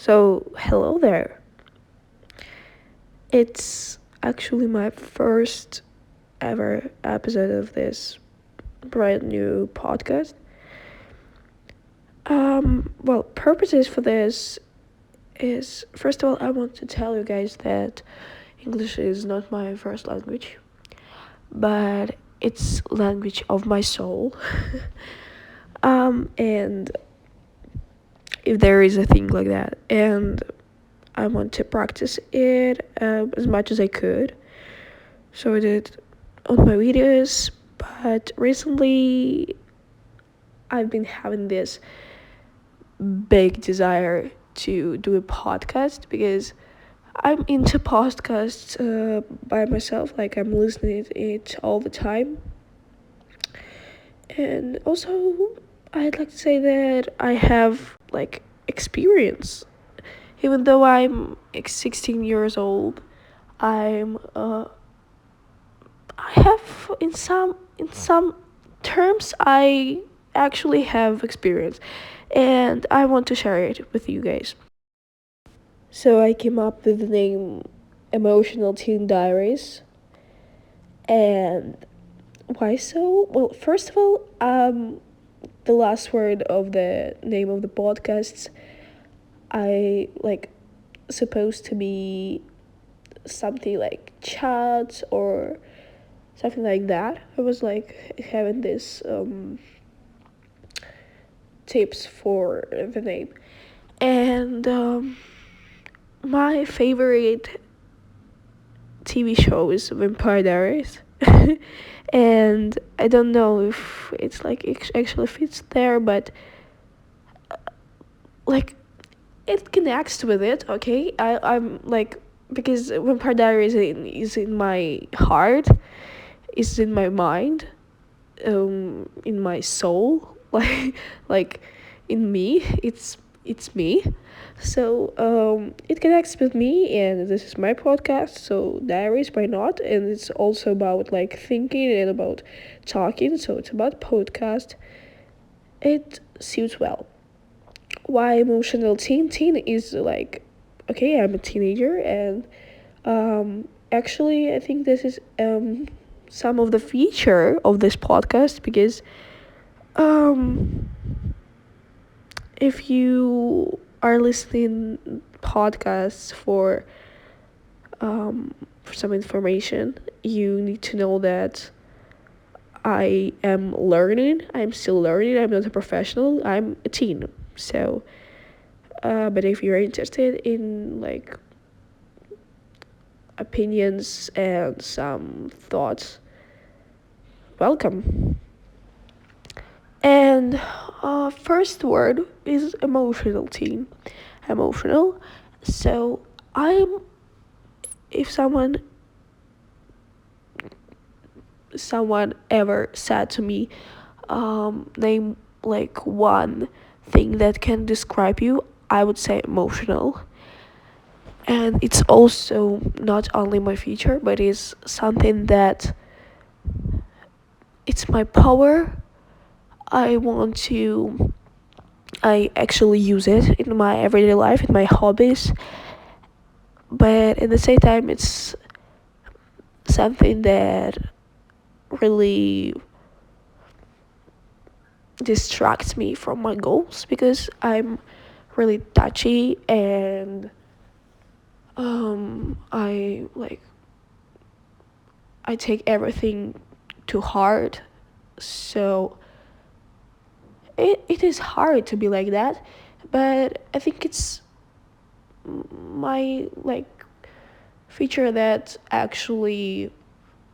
So, hello there. It's actually my first ever episode of this brand new podcast. Purposes for this is first of all, I want to tell you guys that English is not my first language, but it's language of my soul. And if there is a thing like that, and I want to practice it as much as I could. So I did on my videos, but recently I've been having this big desire to do a podcast because I'm into podcasts by myself, like I'm listening to it all the time. And also, I'd like to say that I have like experience. Even though I'm 16 years old, I'm I have in some terms I actually have experience, and I want to share it with you guys. So I came up with the name Emotional Teen Diaries. And why so? Well, first of all, the last word of the name of the podcasts I like supposed to be something like chat or something like that. I was like having this tips for the name. And my favorite TV show is Vampire Diaries. And I don't know if it's like it actually fits there, but like it connects with it. Okay, I'm like, because Vampire Diaries is in my heart, is in my mind, in my soul, like in me. It's me. So it connects with me, and this is my podcast. So diaries, why not? And it's also about like thinking and about talking. So it's about podcast. It suits well. Why emotional teen? Teen is like, okay, I'm a teenager, and actually I think this is some of the feature of this podcast because um if you are listening podcasts for some information, you need to know that I am learning. I'm still learning. I'm not a professional. I'm a teen. So but if you're interested in like opinions and some thoughts, welcome. And first word is emotional teen. Emotional. So I'm if someone ever said to me, name like one thing that can describe you, I would say emotional. And it's also not only my feature, but it's something that it's my power. I actually use it in my everyday life, in my hobbies, but at the same time, it's something that really distracts me from my goals because I'm really touchy, and I take everything too hard. So it is hard to be like that, but I think it's my like feature that actually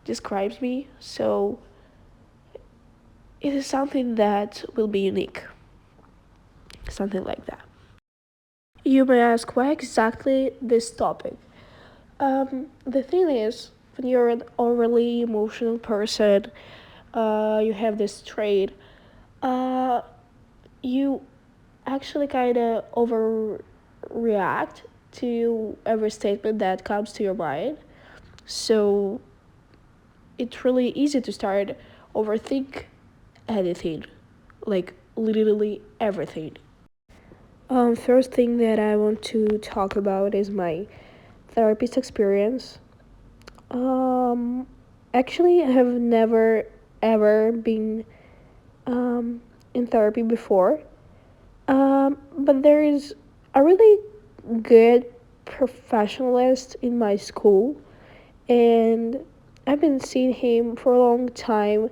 describes me. So it is something that will be unique, something like that. You may ask why exactly this topic. The thing is, when you're an overly emotional person, you have this trait. Uh, you actually kind of overreact to every statement that comes to your mind. So it's really easy to start overthink anything, like literally everything. First thing that I want to talk about is my therapist experience. Um, Actually, I have never ever been um, in therapy before. But there is a really good professionalist in my school, and I've been seeing him for a long time,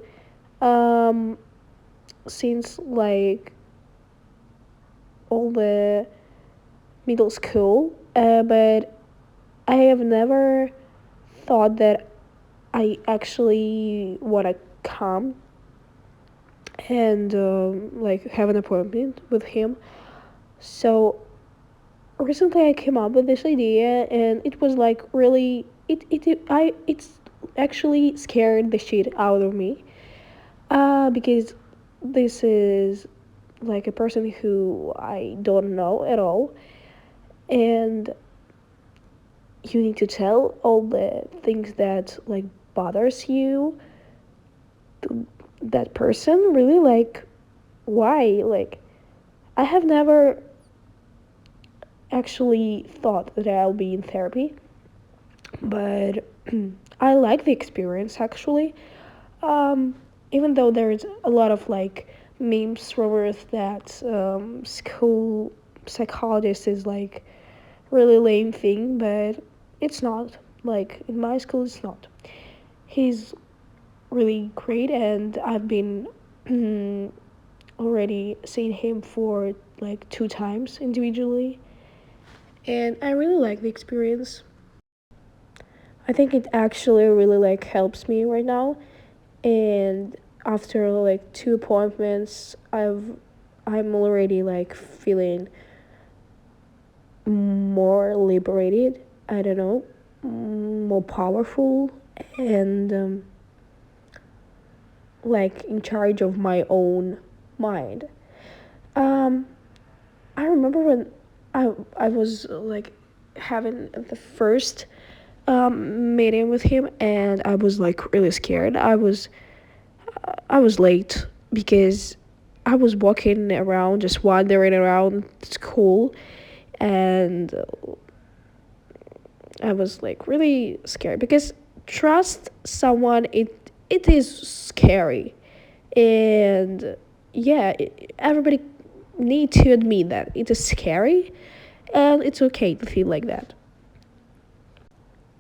um, since like all the middle school. But I have never thought that I actually want to come and like have an appointment with him. So recently I came up with this idea, and it was like really it's actually scared the shit out of me. Because this is like a person who I don't know at all, and you need to tell all the things that like bothers you to that person. Really, like, why? Like, I have never actually thought that I'll be in therapy, but I like the experience actually. Um, Even though there's a lot of like memes rumors that school psychologist is like really lame thing, but it's not. Like in my school, it's not. He's really great, and I've been already seen him for like 2 times individually, and I really like the experience. I think it actually really like helps me right now, and after like 2 appointments, I'm already like feeling more liberated. I don't know, more powerful, and like in charge of my own mind. Um, I remember when I was like having the first meeting with him, and I was like really scared. I was late because I was walking around, just wandering around school, and I was like really scared because trust someone, it is scary, and yeah, everybody need to admit that it is scary, and it's okay to feel like that.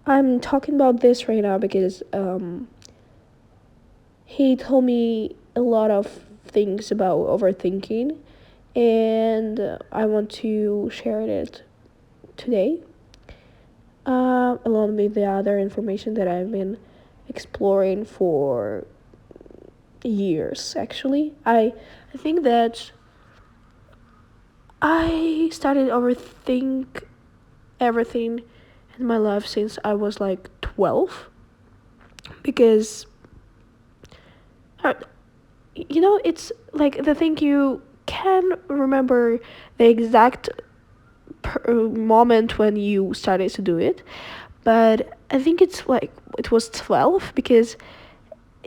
I'm talking about this right now because he told me a lot of things about overthinking, and I want to share it today, along with the other information that I've been exploring for years. Actually, I think that I started overthink everything in my life since I was like 12, because uh, it's like the thing you can remember the exact moment when you started to do it, but I think it's like it was 12 because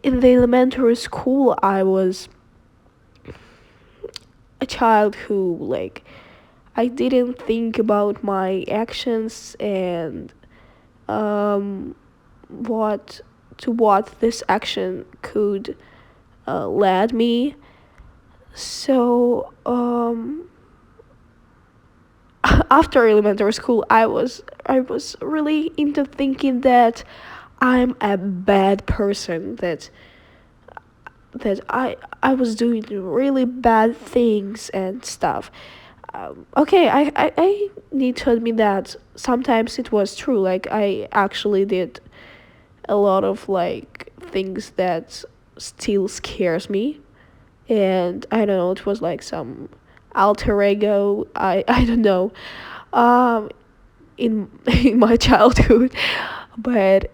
in the elementary school I was a child who like I didn't think about my actions and what what this action could lead me. So after elementary school, I was really into thinking that I'm a bad person, that I was doing really bad things and stuff. Okay, I need to admit that sometimes it was true. Like I actually did a lot of like things that still scares me, and I don't know, it was like some alter ego. I don't know, um, in in my childhood, but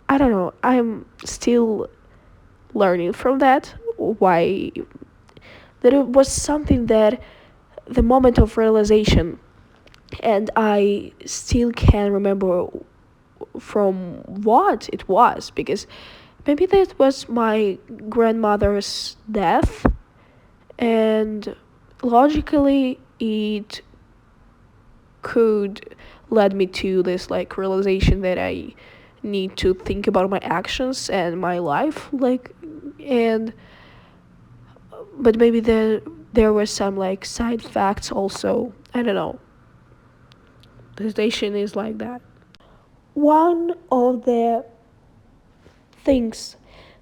I don't know. I'm still learning from that. Why that it was something that the moment of realization, and I still can't remember from what it was, because maybe that was my grandmother's death, and logically it could lead me to this like realization that I need to think about my actions and my life, like, and but maybe there were some like side facts also. I don't know. The station is like that. One of the things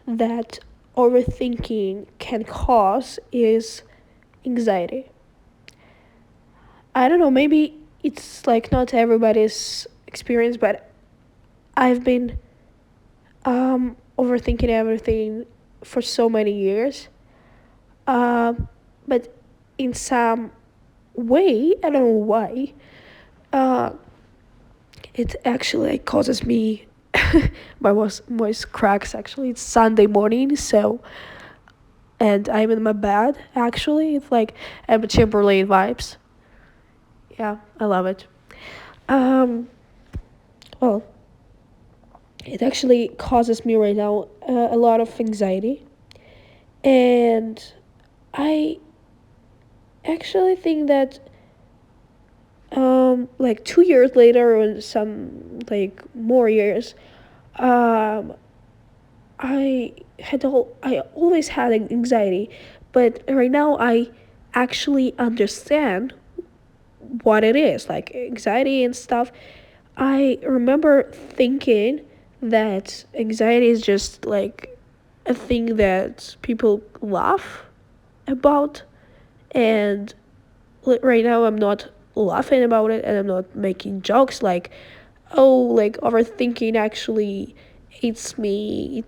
that overthinking can cause is anxiety. I don't know, maybe it's like not everybody's experience, but I've been overthinking everything for so many years. But in some way, I don't know why, uh, it actually like, causes me my voice cracks actually. It's Sunday morning, so and I'm in my bed actually. It's like Emma Chamberlain vibes. Yeah, I love it. Um well, it actually causes me right now a lot of anxiety, and I actually think that like 2 years later or some like more years, um I always had anxiety, but right now I actually understand what it is, like anxiety and stuff. I remember thinking that anxiety is just like a thing that people laugh about, and right now I'm not laughing about it and I'm not making jokes like, oh, like overthinking actually eats me,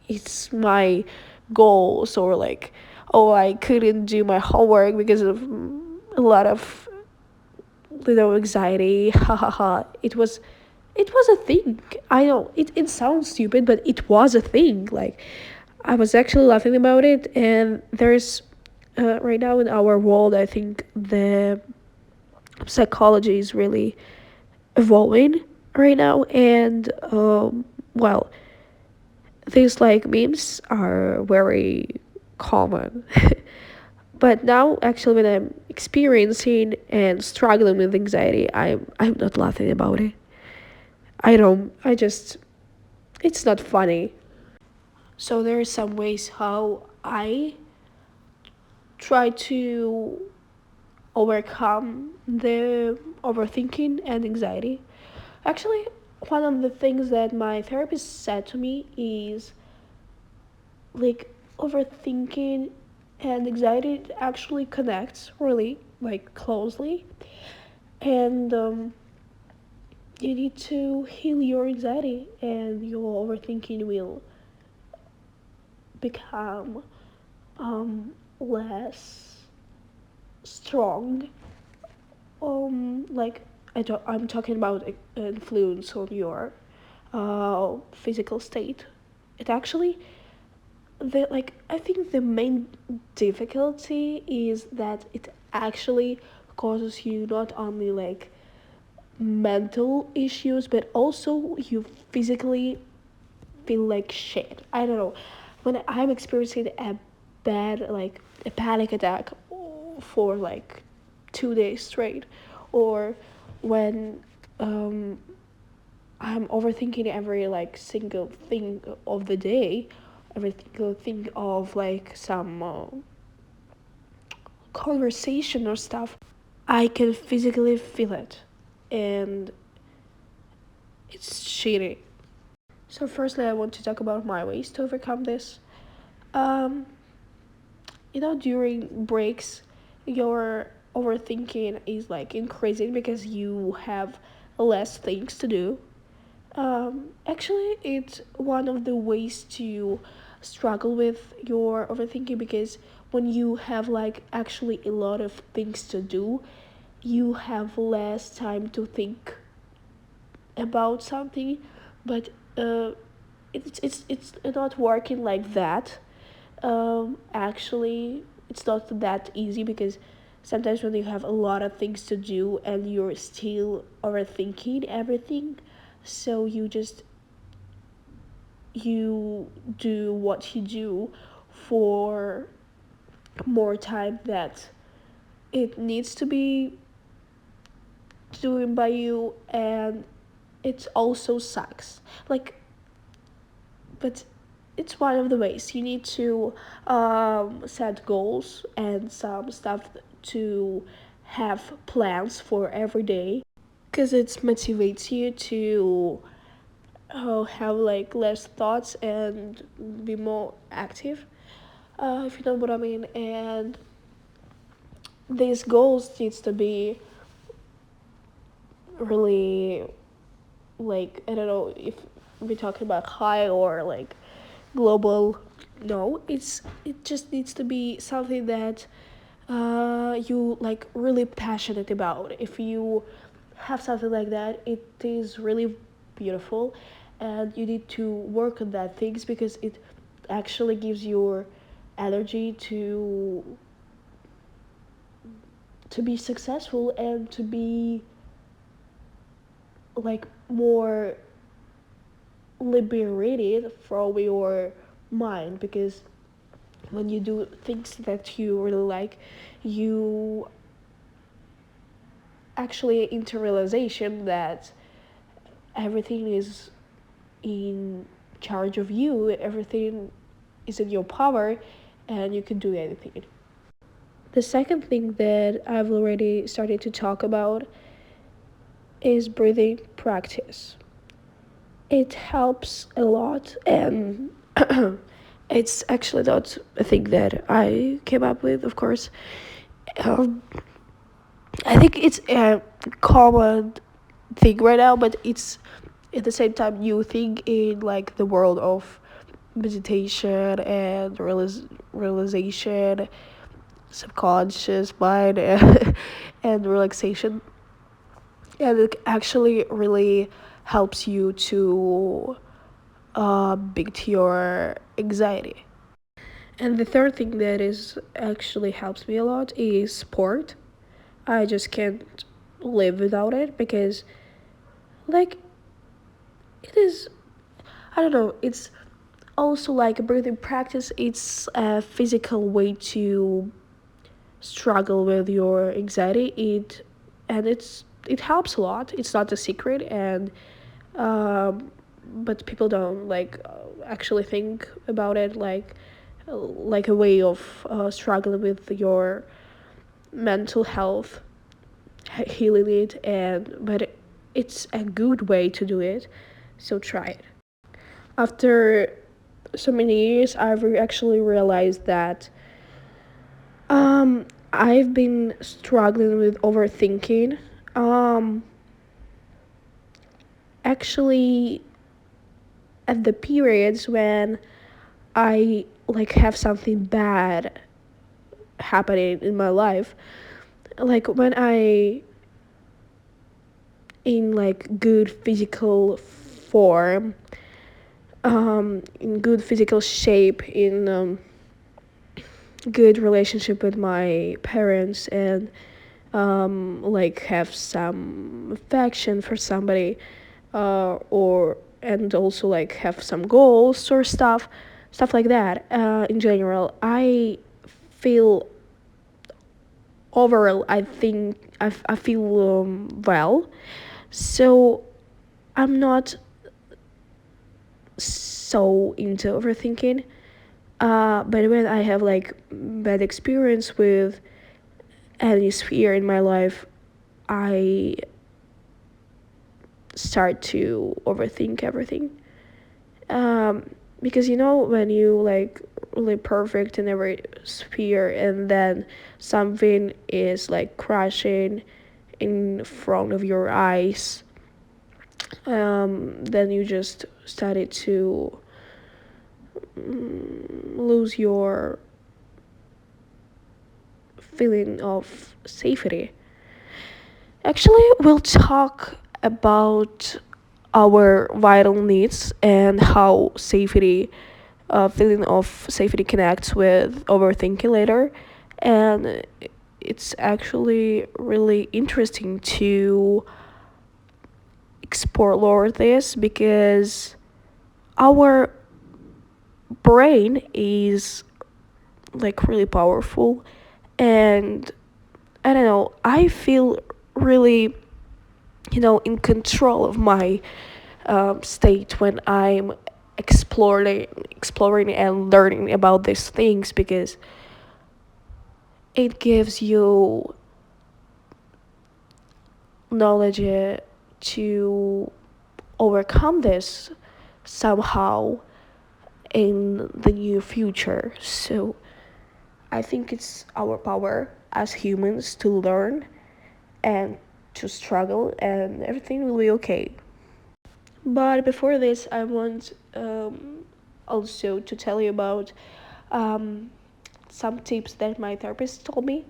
it's my goals, or like, oh, I couldn't do my homework because of a lot of anxiety. Ha ha ha. It was a thing. I know it sounds stupid, but it was a thing. Like, I was actually laughing about it, and there's right now in our world, I think the psychology is really evolving right now, and well, these like memes are very common. But now, actually, when I'm experiencing and struggling with anxiety, I'm not laughing about it. I don't. I just. It's not funny. So there are some ways how I try to overcome the overthinking and anxiety. Actually, one of the things that my therapist said to me is like overthinking and anxiety actually connects really like closely, and you need to heal your anxiety and your overthinking will become less strong. Like I'm talking about influence on your physical state. It actually, the like I think the main difficulty is that it actually causes you not only like mental issues, but also you physically feel like shit. I don't know. When I'm experiencing a bad, like a panic attack for like 2 days straight, or when um, I'm overthinking every like single thing of the day, every single thing of like some conversation or stuff, I can physically feel it, and it's shitty. So, firstly, I want to talk about my ways to overcome this. Um, during breaks, your overthinking is like increasing because you have less things to do. Actually, it's one of the ways to struggle with your overthinking, because when you have like actually a lot of things to do, you have less time to think about something, but it's not working like that. Actually, it's not that easy, because sometimes when you have a lot of things to do and you're still overthinking everything, so you do what you do for more time that it needs to be doing by you, and it also sucks. Like, but it's one of the ways you need to set goals and some stuff to have plans for every day, because it motivates you to have like less thoughts and be more active, if you know what I mean. And these goals needs to be really, like, I don't know if we're talking about high or like global. No, it just needs to be something that you like really passionate about. If you have something like that, it is really beautiful, and you need to work on that things, because it actually gives your energy to be successful and to be like more liberated from your mind, because when you do things that you really like, you actually into realization that everything is in charge of you, everything is in your power, and you can do anything. The second thing that I've already started to talk about is breathing practice. It helps a lot, and it's actually not a thing that I came up with, of course. Um, I think it's a common thing right now, but it's at the same time you think in like the world of meditation and realization, subconscious mind, and relaxation, and it actually really helps you to beat your anxiety. And the third thing that is actually helps me a lot is sport. I just can't live without it, because like it is, I don't know, it's also like a breathing practice. It's a physical way to struggle with your anxiety. It helps a lot. It's not a secret, and but people don't like actually think about it like a way of struggling with your mental health, healing it, and but it's a good way to do it, so try it. After so many years, I've actually realized that I've been struggling with overthinking. Um, Actually, at the periods when I like have something bad happening in my life, like when I in like good physical form, in good physical shape, in good relationship with my parents, and like have some affection for somebody, or and also like have some goals or stuff like that. In general, I feel overall, I think I feel well, so I'm not so into overthinking. But when I have like bad experience with any sphere in my life, I start to overthink everything. Because when you like really perfect in every sphere, and then something is like crashing in front of your eyes, then you just started to lose your feeling of safety. Actually, we'll talk about our vital needs and how safety, feeling of safety connects with overthinking later. And it's actually really interesting to explore this, because our brain is like really powerful, and I don't know, I feel really, in control of my state when I'm exploring and learning about these things, because it gives you knowledge to overcome this somehow in the near future. So I think it's our power as humans to learn and to struggle, and everything will be okay. But before this, I want also to tell you about um, some tips that my therapist told me.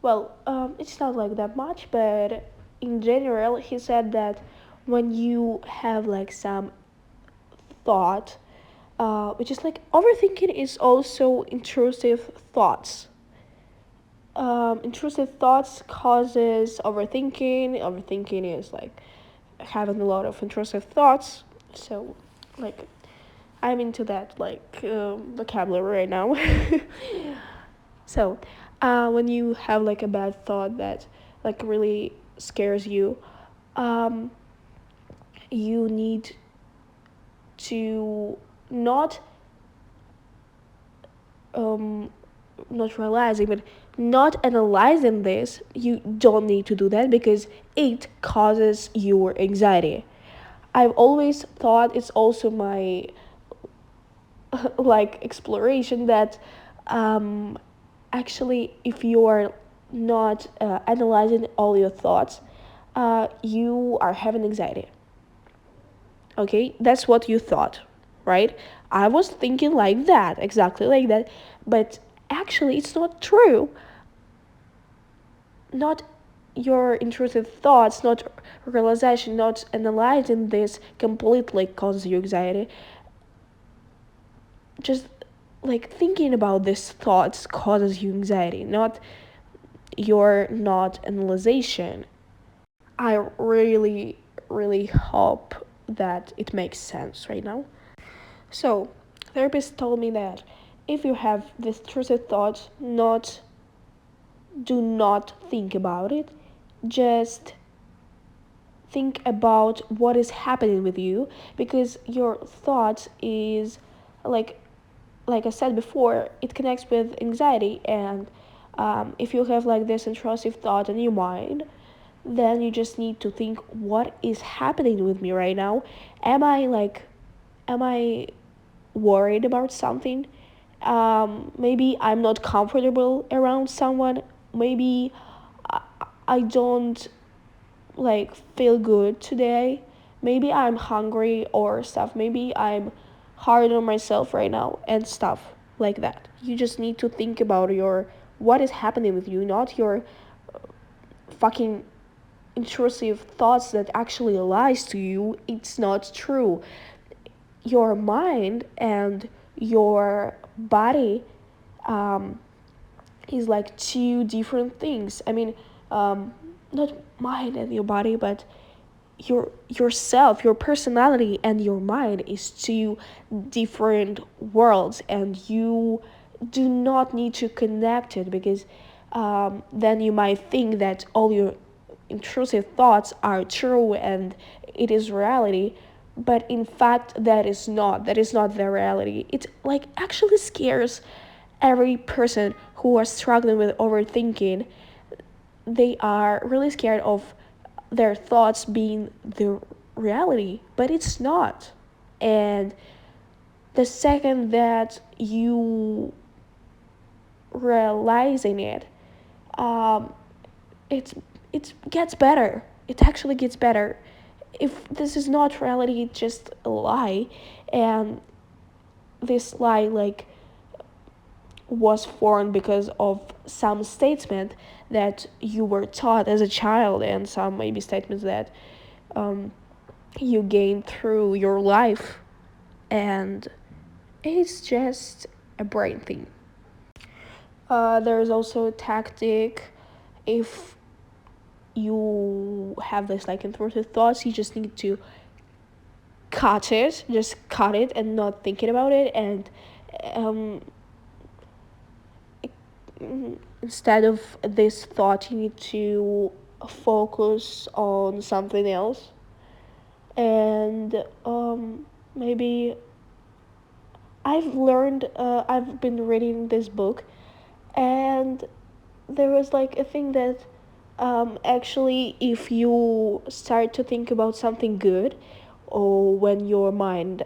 Well, it's not like that much, but in general, he said that when you have like some thought, which is like overthinking, is also intrusive thoughts. Intrusive thoughts causes overthinking. Overthinking is like having a lot of intrusive thoughts. So, like, I'm into that like vocabulary right now. So, when you have like a bad thought that like really scares you, um, you need to not um, not realizing, but not analyzing this. You don't need to do that because it causes your anxiety. I've always thought it's also my like exploration that um, actually if you are not analyzing all your thoughts, you are having anxiety. Okay, that's what you thought, right? I was thinking like that, exactly like that, but actually it's not true. Not your intrusive thoughts, not realization, not analyzing this completely causes you anxiety. Just like thinking about these thoughts causes you anxiety, not your not analyzation. I really, really hope that it makes sense right now. So, therapist told me that if you have this intrusive thought, not do not think about it. Just think about what is happening with you, because your thoughts is like like I said before, it connects with anxiety, and if you have like this intrusive thought in your mind, then you just need to think, what is happening with me right now? Am I worried about something? Maybe I'm not comfortable around someone. Maybe I, I don't like feel good today. Maybe I'm hungry or stuff. Maybe I'm hard on myself right now and stuff like that. You just need to think about your what is happening with you, not your fucking intrusive thoughts that actually lies to you. It's not true. Your mind and your body um, is like two different things. I mean, not mind and your body, but yourself, your personality and your mind is two different worlds, and you do not need to connect it, because then you might think that all your intrusive thoughts are true and it is reality, but in fact that is not the reality. It like actually scares every person who are struggling with overthinking. They are really scared of their thoughts being the reality, but it's not. And the second that you realizing it, um, it's it gets better. It actually gets better. If this is not reality, it's just a lie, and this lie like was formed because of some statement that you were taught as a child, and some maybe statements that um, you gain through your life, and it's just a brain thing. There's also a tactic. If you have this like intrusive thoughts, you just need to just cut it and not thinking about it, and um, instead of this thought, you need to focus on something else. And maybe I've been reading this book, and there was like a thing that actually, if you start to think about something good, or when your mind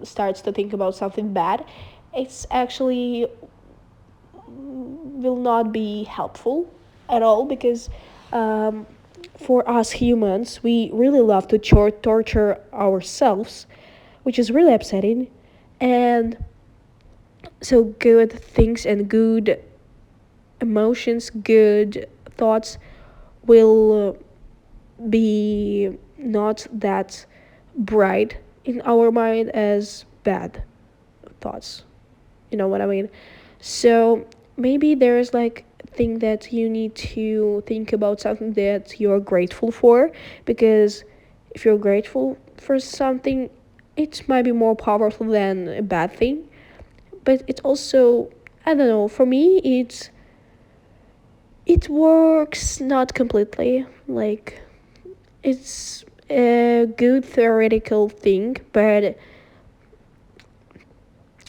starts to think about something bad, it's actually will not be helpful at all, because um, for us humans, we really love to torture ourselves, which is really upsetting. And so, good things and good emotions, good thoughts will be not that bright in our mind as bad thoughts. You know what I mean? So maybe there's like thing that you need to think about something that you're grateful for, because if you're grateful for something, it might be more powerful than a bad thing. But it also, I don't know, for me it works not completely. Like, it's a good theoretical thing, but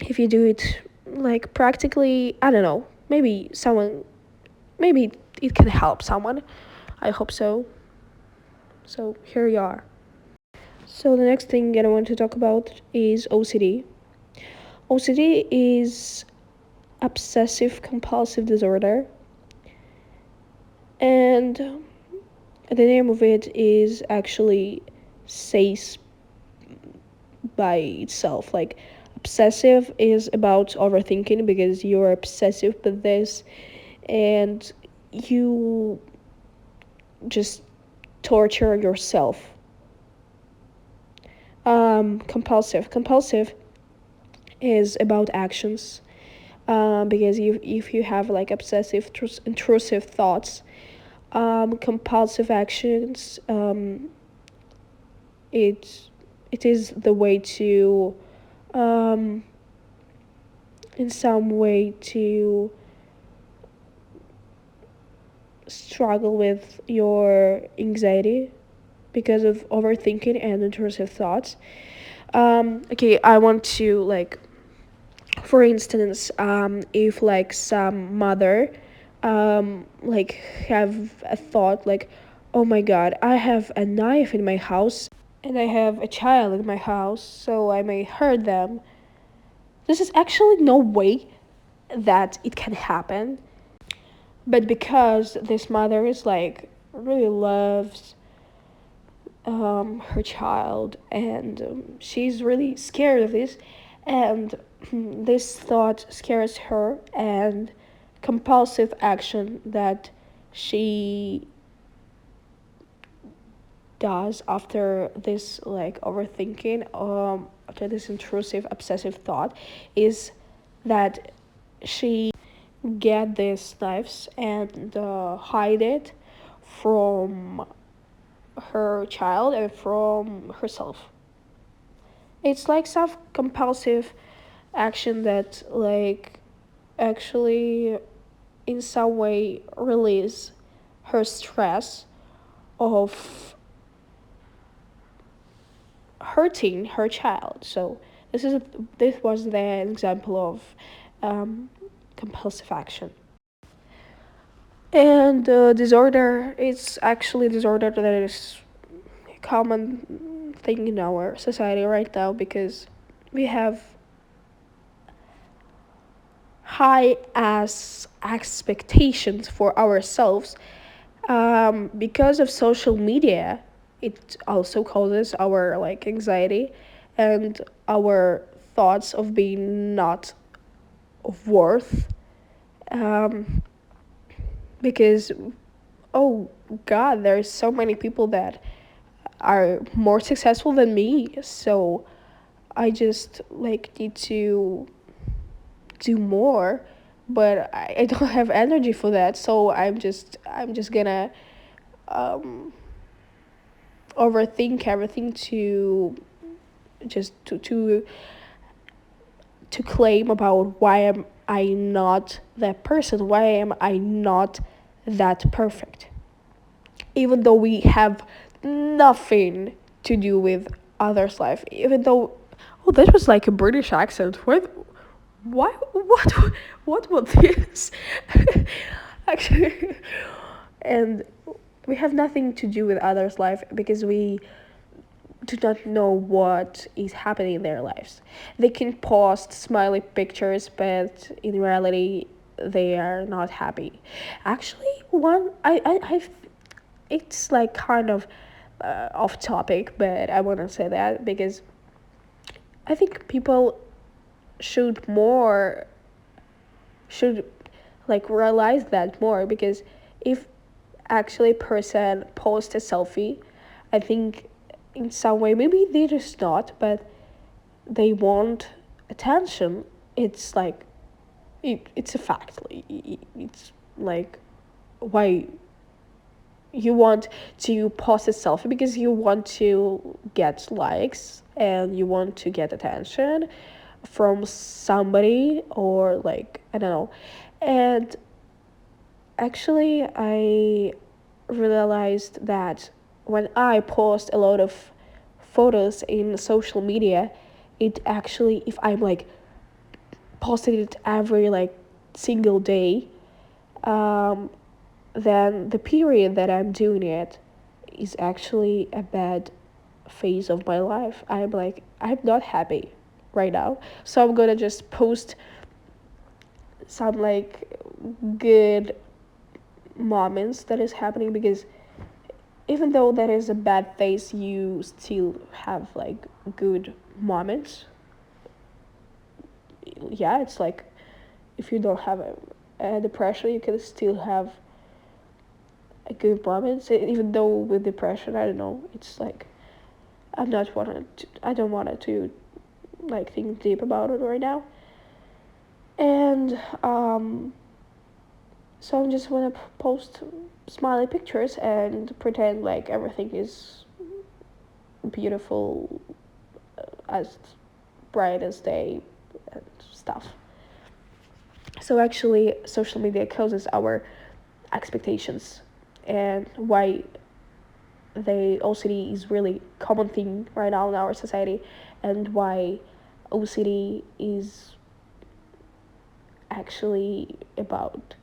if you do it like practically, I don't know, maybe it can help someone. I hope so. So here you are. So the next thing that I want to talk about is OCD. OCD is obsessive compulsive disorder, and the name of it is actually says by itself. Like, obsessive is about overthinking, because you're obsessive with this, and you just torture yourself. Compulsive is about actions, because if you have like obsessive intrusive thoughts, compulsive actions, it it is the way to um, in some way to struggle with your anxiety because of overthinking and intrusive thoughts. Okay, I want to, like, for instance, if like some mother like have a thought like, oh my god, I have a knife in my house and I have a child in my house, so I may hurt them. This is actually no way that it can happen, but because this mother is like really loves her child, and she's really scared of this, and this thought scares her, and compulsive action that she does after this, like, overthinking, after this intrusive obsessive thought, is that she get these knives and hide it from her child and from herself. It's like some compulsive action that, like, actually in some way release her stress of hurting her child. So this was the example of compulsive action. And disorder is actually disorder that is a common thing in our society right now, because we have high ass expectations for ourselves, because of social media. It also causes our, like, anxiety and our thoughts of being not of worth, um, because, oh god, there's so many people that are more successful than me, so I just, like, need to do more, but I don't have energy for that, so I'm just gonna um overthink everything to just to claim about why I'm I not that person? Why am I not that perfect? Even though we have nothing to do with others' life, even though, oh, that was like a British accent. Why, what was this? Actually, and we have nothing to do with others' life because we do not know what is happening in their lives. They can post smiley pictures, but in reality, they are not happy. Actually, I've it's like kind of off topic, but I want to say that because I think people should more should like realize that more because if actually a person posts a selfie, I think in some way maybe they just not, but they want attention. It's like it's a fact. It's like why you want to post a selfie because you want to get likes and you want to get attention from somebody or like I don't know. And actually I realized that when I post a lot of photos in social media, it actually if I'm like posting it every like single day, um, then the period that I'm doing it is actually a bad phase of my life. I'm not happy right now. So I'm gonna just post some like good moments that is happening because even though that is a bad phase, you still have like good moments. Yeah, it's like if you don't have a depression, you can still have a good moments. Even though with depression, I don't know, it's like I don't want to like think deep about it right now. And so I just want to post smiley pictures and pretend like everything is beautiful, as bright as day and stuff. So actually, social media causes our expectations, and why the OCD is really common thing right now in our society, and why OCD is actually about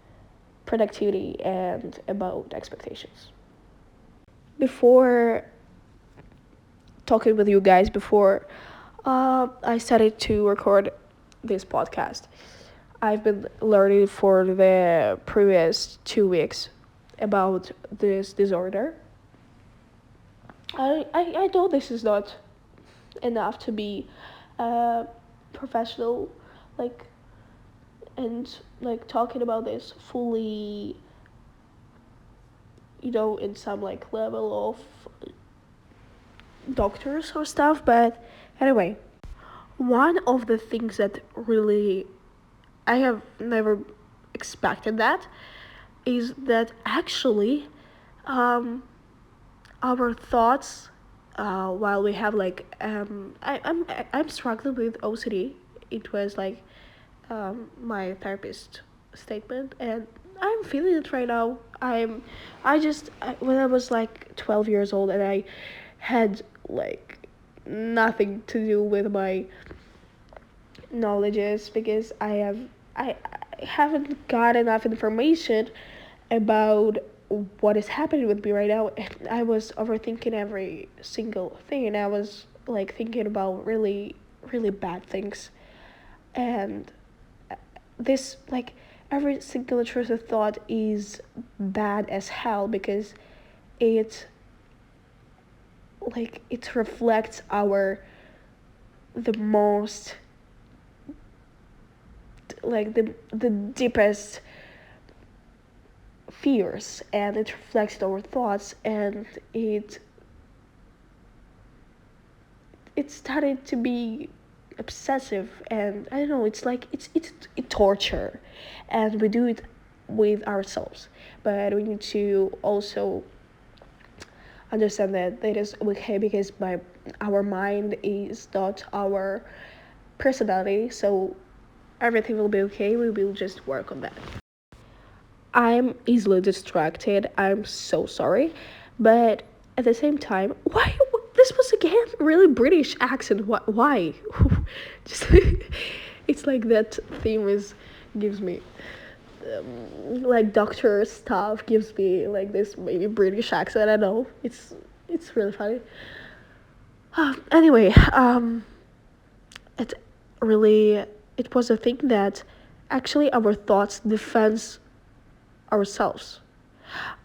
productivity and about expectations. Before talking with you guys, before I started to record this podcast, I've been learning for the previous 2 weeks about this disorder. I know this is not enough to be a professional, like, and like talking about this fully, in some like level of doctors or stuff. But anyway, one of the things that really I have never expected that is that actually um, our thoughts while we have like I'm struggling with OCD. It was like my therapist statement, and I'm feeling it right now. When I was like 12 years old and I had like nothing to do with my knowledges because I haven't got enough information about what is happening with me right now, and I was overthinking every single thing, and I was like thinking about really really bad things. And this like every single intrusive thought is bad as hell because it it reflects our the most like the deepest fears, and it reflects our thoughts, and it started to be obsessive. And I don't know, it's like it's torture, and we do it with ourselves, but we need to also understand that it is okay because our mind is not our personality. So everything will be okay. We will just work on that. I'm easily distracted. I'm so sorry. But at the same time, why? This was again really British accent. Why? Just it's like that theme is gives me like doctor stuff gives me like this maybe British accent. I know it's really funny. Anyway, it really it was a thing that actually our thoughts defends ourselves.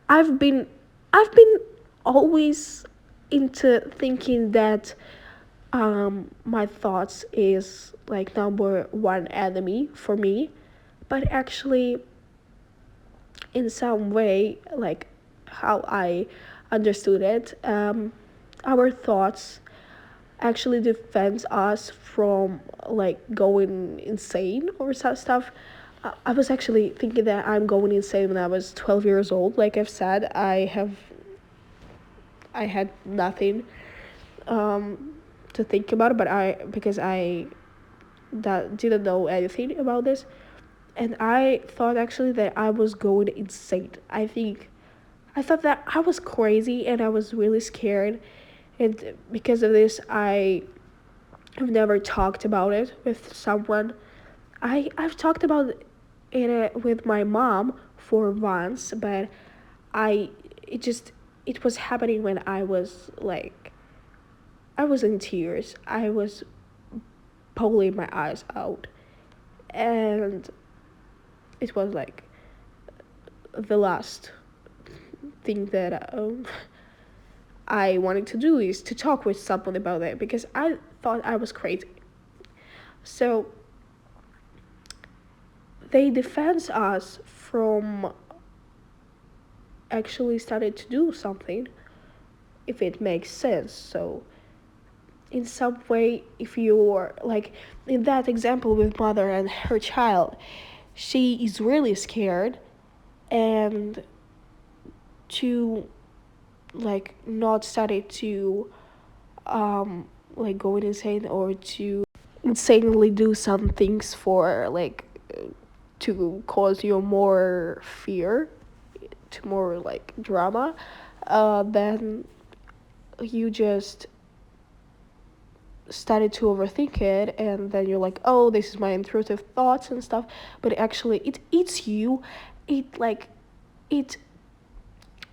I've been I've been always into thinking that my thoughts is like number one enemy for me, but actually in some way like how I understood it, our thoughts actually defends us from like going insane or stuff. I was actually thinking that I'm going insane when I was 12 years old. Like I've said, I had nothing to think about, but because I that didn't know anything about this, and I thought actually that I was going insane. I thought that I was crazy and I was really scared, and because of this, I've never talked about it with someone. I've talked about it with my mom for once, but I it just it was happening when I was in tears. I was pulling my eyes out, and it was like the last thing that I wanted to do is to talk with someone about it because I thought I was crazy. So they defend us from actually starting to do something if it makes sense. So in some way, if you're like in that example with mother and her child, she is really scared, and to like not study to like going insane or to insanely do some things for like to cause you more fear, to more like drama, then you just started to overthink it, and then you're like, oh, this is my intrusive thoughts and stuff, but actually it eats you. It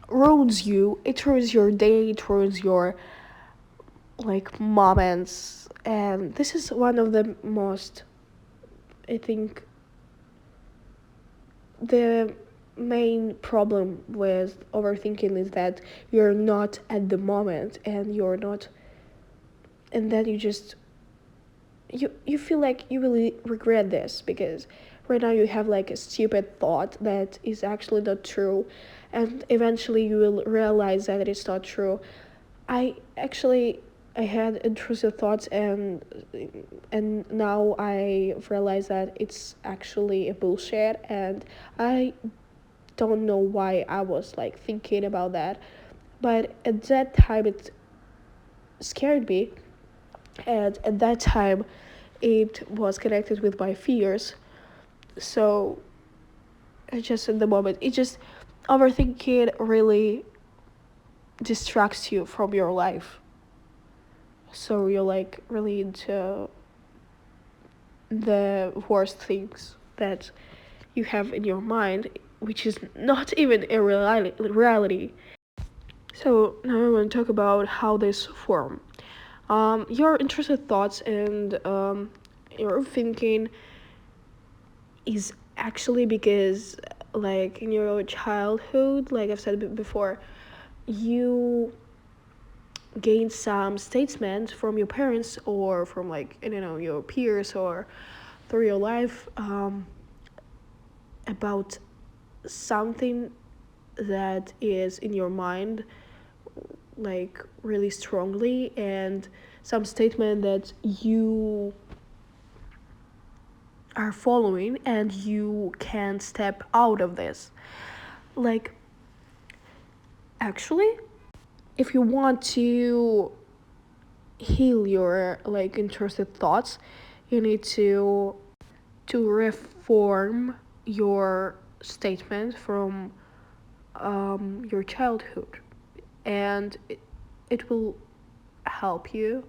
ruins you, it ruins your day, it ruins your like moments. And this is one of the most, I think, the main problem with overthinking is that you're not at the moment, and you're not, and then you feel like you really regret this because right now you have like a stupid thought that is actually not true, and eventually you will realize that it's not true. I actually I had intrusive thoughts, and now I realize that it's actually a bullshit, and I don't know why I was like thinking about that, but at that time it scared me, and at that time it was connected with my fears. So it just in the moment it just overthinking really distracts you from your life, so you're like really into the worst things that you have in your mind, which is not even a reality. So now I want to talk about how this form. Your intrusive thoughts and your thinking is actually because, like in your childhood, like I've said before, you gain some statements from your parents or from like I don't know your peers or through your life about something that is in your mind like really strongly, and some statement that you are following and you can't step out of this. Like actually if you want to heal your like intrusive thoughts, you need to to reform your statement from your childhood, and it will help you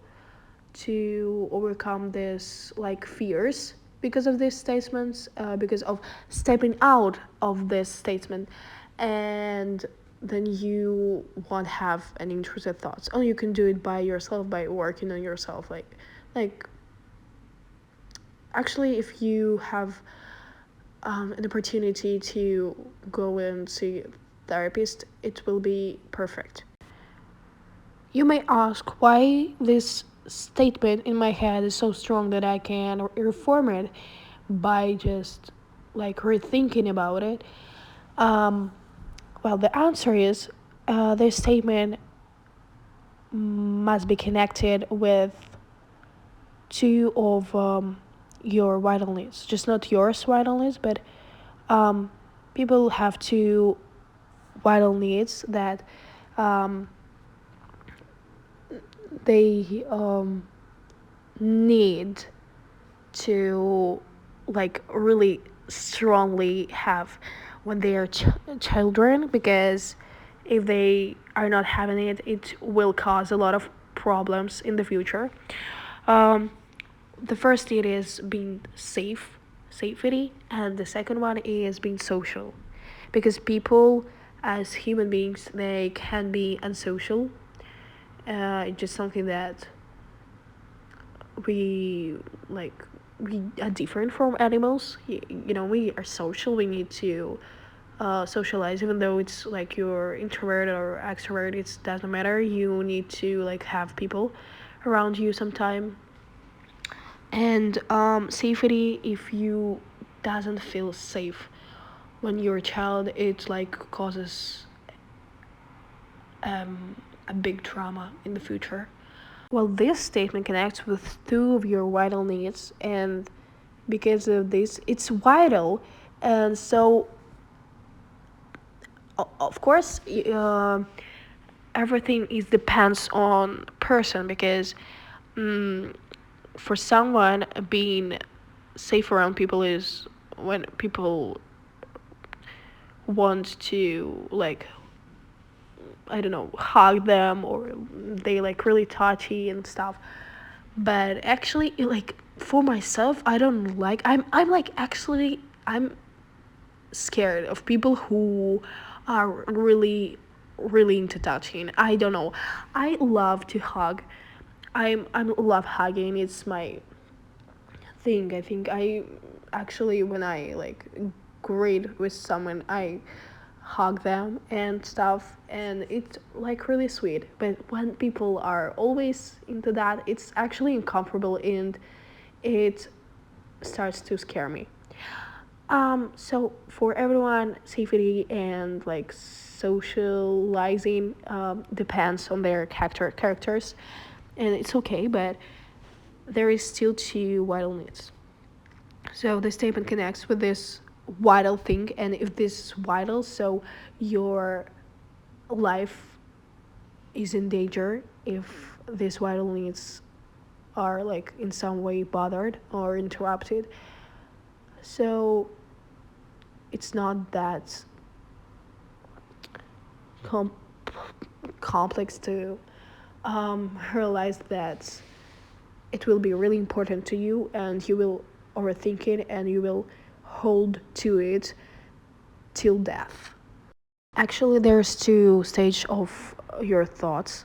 to overcome this like fears because of these statements, because of stepping out of this statement, and then you won't have any intrusive thoughts. Oh, you can do it by yourself by working on yourself. Like actually, if you have an opportunity to go and see a therapist, it will be perfect. You may ask why this statement in my head is so strong that I can reform it by just like rethinking about it. Um, well, the answer is this statement must be connected with two of your vital needs, just not yours vital needs, but um, people have two vital needs that um, they need to like really strongly have when they are children, because if they are not having it, it will cause a lot of problems in the future. um, the first need is being safety, and the second one is being social, because people as human beings, they can be unsocial. It's just something that we like we are different from animals. We are social. We need to socialize, even though it's like you're introverted or extrovert, it doesn't matter. You need to like have people around you sometime. And safety, if you doesn't feel safe when you're a child, it like causes a big trauma in the future. Well, this statement connects with two of your vital needs, and because of this, it's vital. And so, of course, everything is depends on person, because for someone, being safe around people is when people want to like, I don't know, hug them, or they like really touchy and stuff. But actually, like for myself, I don't like. I'm like actually I'm scared of people who are really into touching. I don't know. I love to hug. I love hugging. It's my thing. I think I actually, when I like greet with someone, I hug them and stuff, and it's like really sweet. But when people are always into that, it's actually uncomfortable, and it starts to scare me. So for everyone, safety and like socializing depends on their characters, and it's okay. But there is still two vital needs. So the statement connects with this vital thing, and if this is vital, so your life is in danger if these vital needs are like in some way bothered or interrupted. So it's not that com- complex to realize that it will be really important to you, and you will overthink it, and you will hold to it till death. Actually, there's two stages of your thoughts,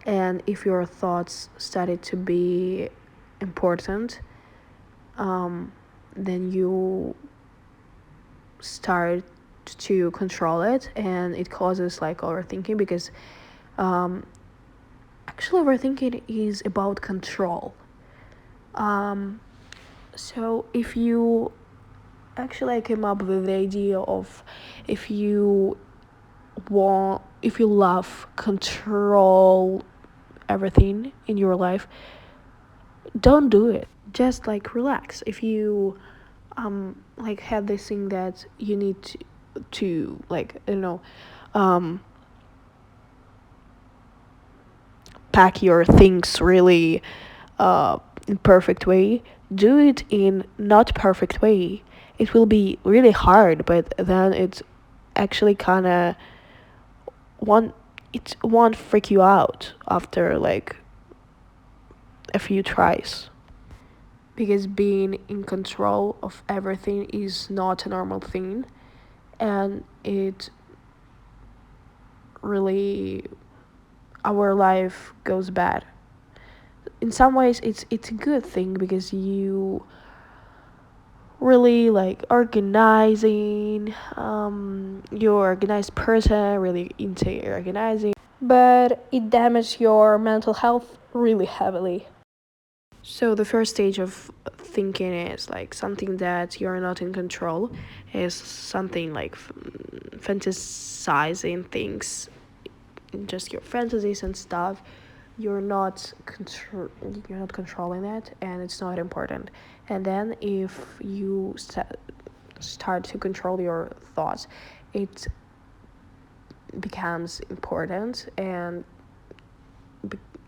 and if your thoughts started to be important, then you start to control it, and it causes like overthinking, because um, actually overthinking is about control. So if you actually, I came up with the idea of, if you if you love control everything in your life, don't do it. Just like relax. If you like had this thing that you need to like, I don't know, pack your things really in perfect way, do it in not perfect way. It will be really hard, but then it's actually kind of won't it won't freak you out after like a few tries. Because being in control of everything is not a normal thing, and it really our life goes bad. In some ways it's a good thing because you really like organizing, you're organized person really into organizing, but it damages your mental health really heavily. So the first stage of thinking is like something that you're not in control, is something like fantasizing things, just your fantasies and stuff. You're not controlling it, and it's not important. And then if you start to control your thoughts, it becomes important, and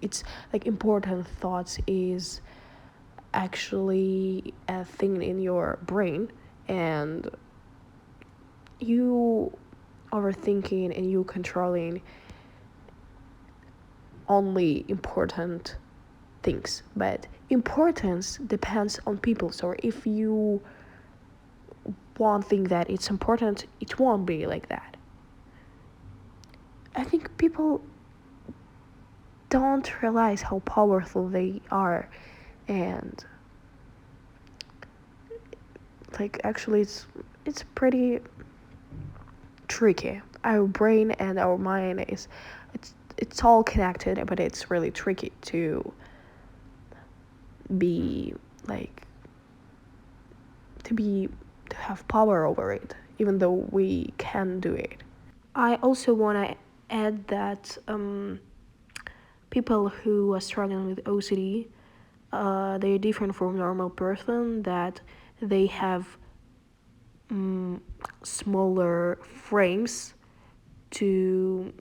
it's like important thoughts is actually a thing in your brain, and you overthinking and you controlling only important things, but importance depends on people. So if you won't think that it's important, it won't be like that. I think people don't realize how powerful they are, and like actually it's pretty tricky. Our brain and our mind it's all connected, but it's really tricky to be like to have power over it, even though we can do it. I also want to add that people who are struggling with OCD, they're different from normal person, that they have smaller frames to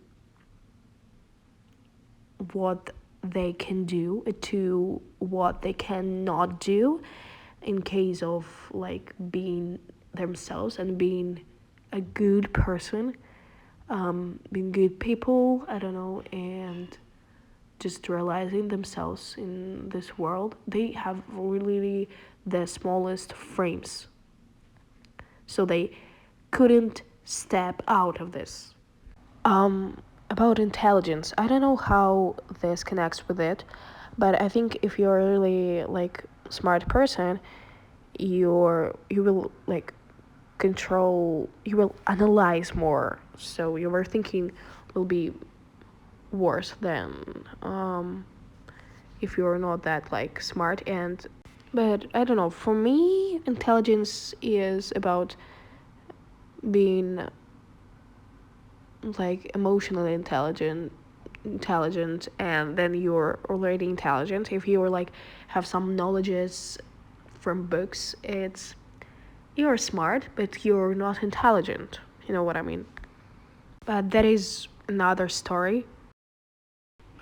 what they can do, to what they cannot do in case of like being themselves and being a good person, being good people, I don't know, and just realizing themselves in this world. They have really the smallest frames, so they couldn't step out of this. About intelligence, I don't know how this connects with it, but I think if you're a really like smart person, you will like control, you will analyze more, so your thinking will be worse than if you're not that like smart. And but I don't know, for me intelligence is about being like emotionally intelligent, and then you're already intelligent. If you're like have some knowledges from books, it's you're smart but you're not intelligent, you know what I mean. But that is another story.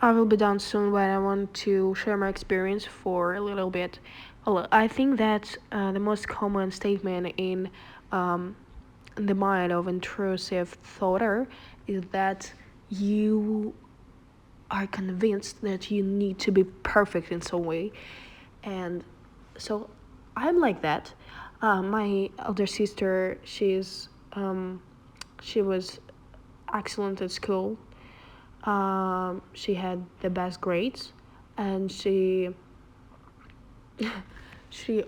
I will be done soon, but I want to share my experience for a little bit. Well, I think that the most common statement um, in the mind of intrusive thoughter is that you are convinced that you need to be perfect in some way. And so I'm like that. My elder sister, she was excellent at school. She had the best grades, and she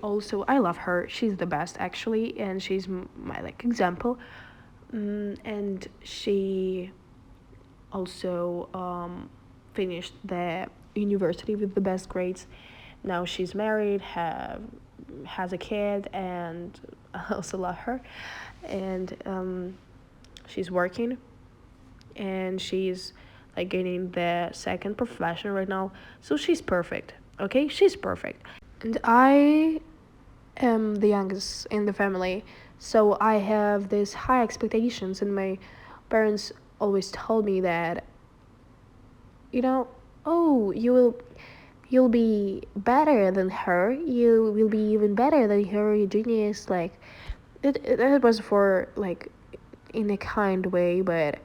also, I love her. She's the best actually, and she's my like example. And she also finished the university with the best grades. Now she's married, has a kid, and I also love her. And she's working, and she's like getting the second profession right now. So she's perfect. Okay, she's perfect. And I am the youngest in the family, so I have these high expectations, and my parents always told me that, you know, oh, you will you'll be better than her. You will be even better than her. You're genius. Like it was for like in a kind way, but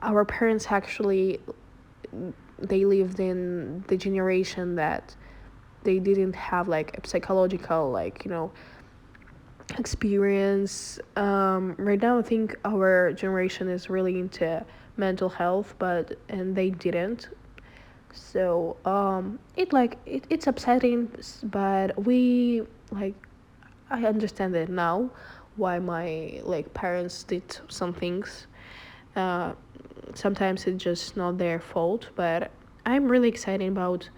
our parents actually they lived in the generation that they didn't have like a psychological experience. Right now I think our generation is really into mental health, but and they didn't. So it's upsetting, but we like I understand it now why my like parents did some things. uh Sometimes it's just not their fault, but I'm really excited about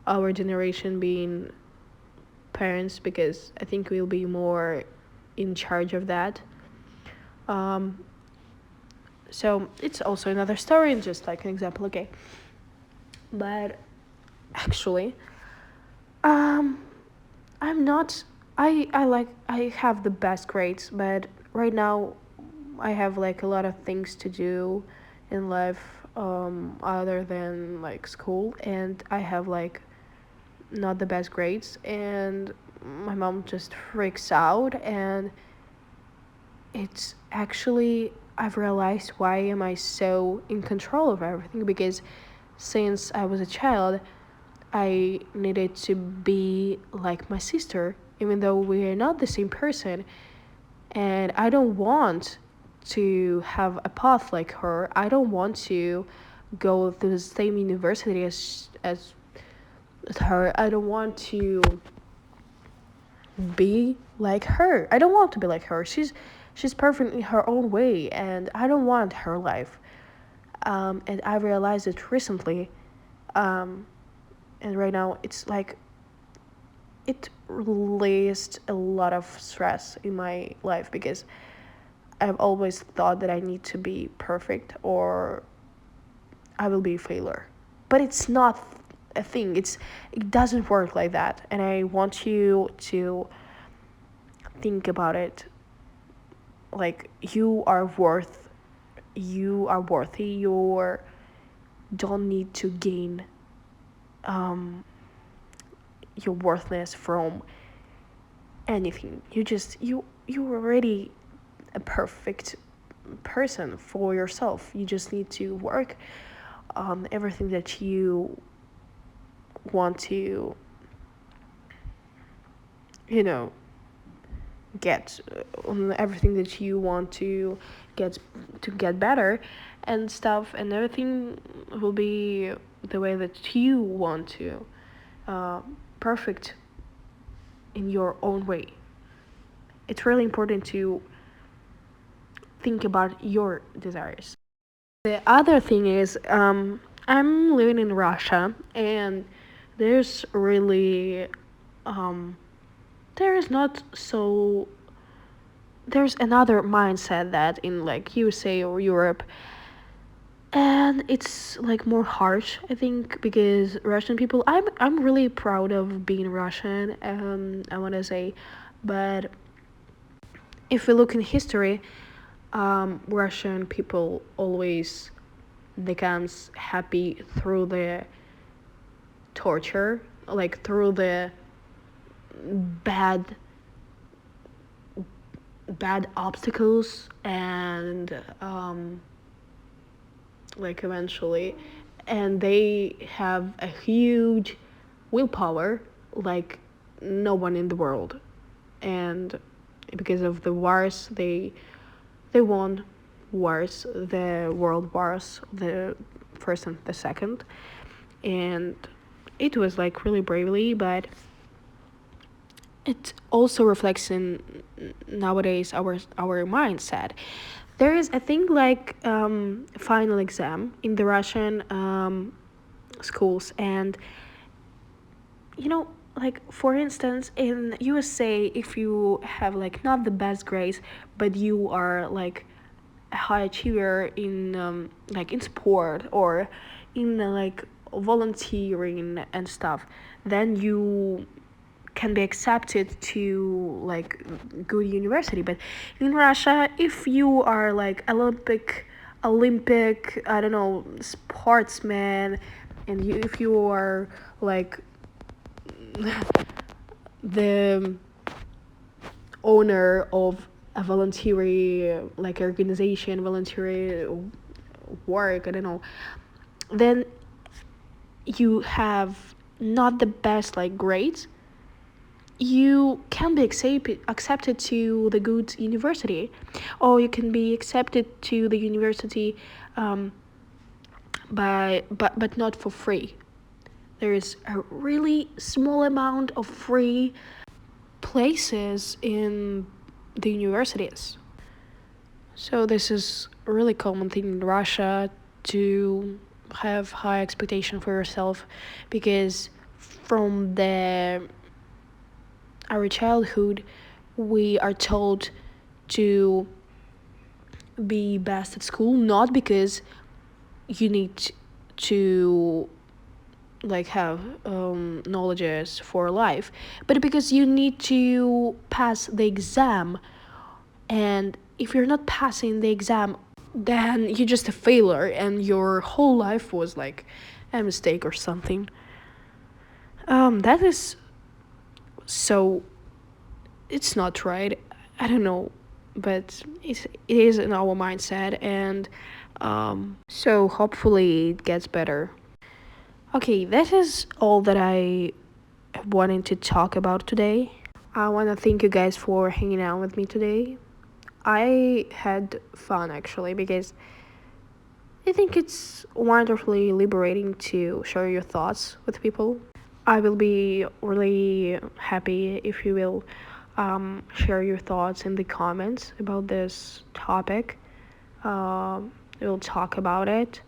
our generation being parents because I think we'll be more in charge of that. um so it's also another story and just like an example, okay? But actually, um I'm not. I have the best grades, but right now I have like a lot of things to do in life other than like school, and I have like not the best grades, and my mom just freaks out. And it's actually I've realized why am I so in control of everything, because since I was a child I needed to be like my sister, even though we are not the same person. And I don't want to have a path like her. I don't want to go to the same university as her. I don't want to be like her. I don't want to be like her. She's perfect in her own way, and I don't want her life. And I realized it recently. And right now it's like it released a lot of stress in my life because I've always thought that I need to be perfect or I will be a failure. But it's not a thing. It doesn't work like that. And I want you to think about it like you are worthy. You don't need to gain your worthiness from anything. You're already a perfect person for yourself. You just need to work on everything that you want to, you know, get on everything that you want get to get better and stuff, and everything will be the way that you want to, perfect in your own way. It's really important to think about your desires. The other thing is, I'm living in Russia, and there's really, um, there is not so. There's another mindset that in like USA or Europe, and it's like more harsh, I think, because Russian people. I'm really proud of being Russian. I want to say, but if we look in history, Russian people always becomes happy through the torture, like through the bad bad obstacles, and like eventually, and they have a huge willpower like no one in the world. And because of the wars, they won wars, the world wars, the first and the second, and it was like really bravely, but it also reflects in nowadays our mindset. There is a thing like final exam in the Russian schools, and like for instance in USA, if you have like not the best grades, but you are like a high achiever in like in sport or in like volunteering and stuff, then you can be accepted to like good university. But in Russia, if you are like Olympic, I don't know, sportsman, and if you are like the owner of a voluntary like organization, voluntary work, I don't know, then you have not the best like grades, you can be accepted to the good university, or you can be accepted to the university but not for free. There is a really small amount of free places in the universities. So this is a really common thing in Russia, to have high expectation for yourself, because from our childhood we are told to be best at school, not because you need to like have knowledges for life, but because you need to pass the exam. And if you're not passing the exam, then you're just a failure and your whole life was like a mistake or something. That is so, it's not right. I don't know, but it is in our mindset, and so hopefully it gets better. Okay, that is all that I wanted to talk about today. I want to thank you guys for hanging out with me today. I had fun actually, because I think it's wonderfully liberating to share your thoughts with people. I will be really happy if you will share your thoughts in the comments about this topic. We'll talk about it.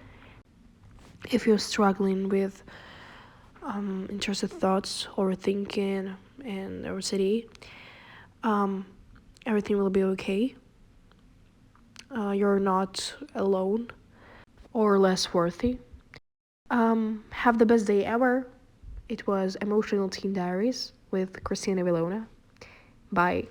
If you're struggling with intrusive thoughts, overthinking, and OCD, everything will be okay. You're not alone or less worthy. Have the best day ever. It was Emotional Teen Diaries with Christina Vilona. Bye.